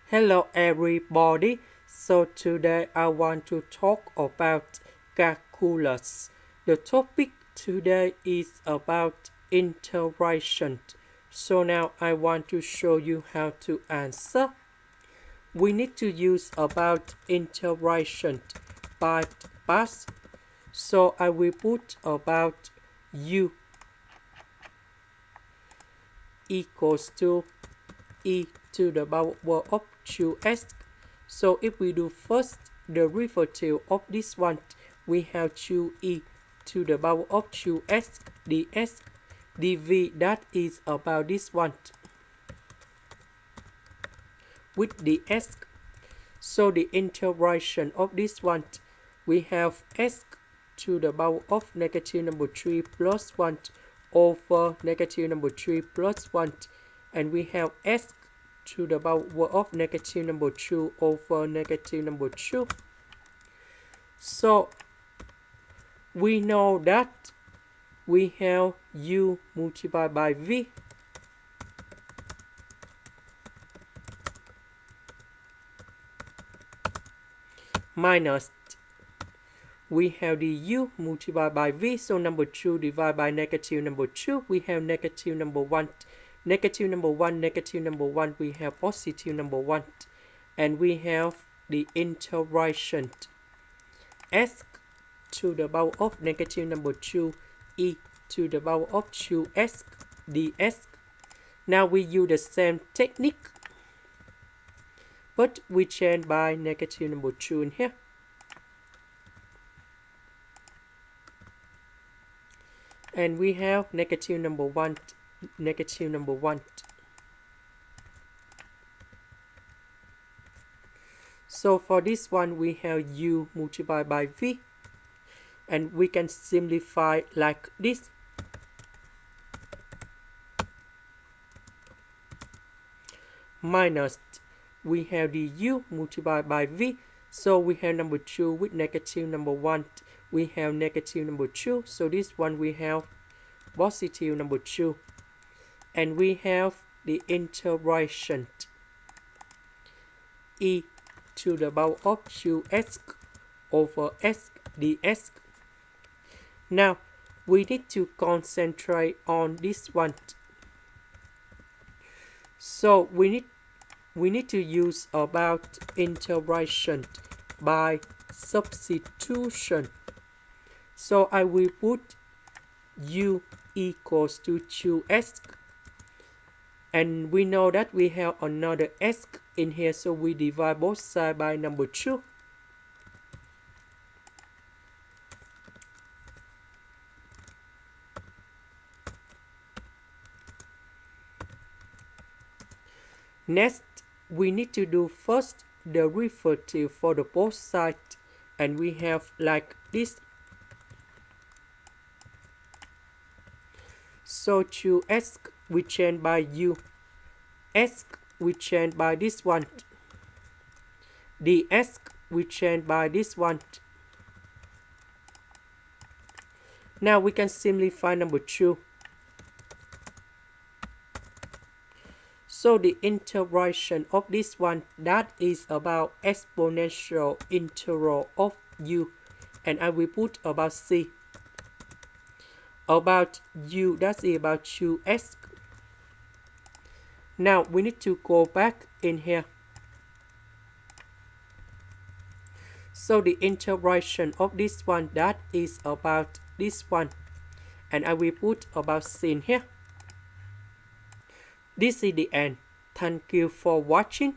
Hello everybody. So today I want to talk about calculus. The topic today is about integration. So now I want to show you how to answer. We need to use about integration by parts. So I will put about u equals to e to the power of 2s. So if we do first derivative of this one, we have 2e to the power of 2s ds dv, that is about this one with ds. So the integration of this one, we have s to the power of negative number 3 plus 1 over negative number 3 plus 1, and we have s to the power of negative number 2 over negative number 2. So we know that we have u multiplied by v minus we have the u multiplied by v, so number 2 divided by negative number 2, we have negative number 1, negative number 1, negative number 1, we have positive number 1, and we have the integration s to the power of negative number 2 e to the power of 2s ds. Now we use the same technique, but we change by negative number 2 in here. And we have negative number 1, negative number 1. So for this one, we have u multiplied by v, and we can simplify like this. Minus, we have the u multiplied by v, so we have number 2 with negative number 1, we have negative number 2, so this one we have positive number 2, and we have the integration e to the power of 2s over s ds. Now we need to concentrate on this one, so we need to use about integration by substitution. So I will put u equals to 2s, and we know that we have another s in here, so we divide both sides by number 2. Next, we need to do first derivative for the both sides, and we have like this. So 2s we change by u, s we change by this one, ds we change by this one. Now we can simplify number 2. So the integration of this one, that is about exponential integral of u, and I will put about c. About u, that's about 2s. Now we need to go back in here. So the integration of this one, that is about this one, and I will put about c in here. This is the end. Thank you for watching.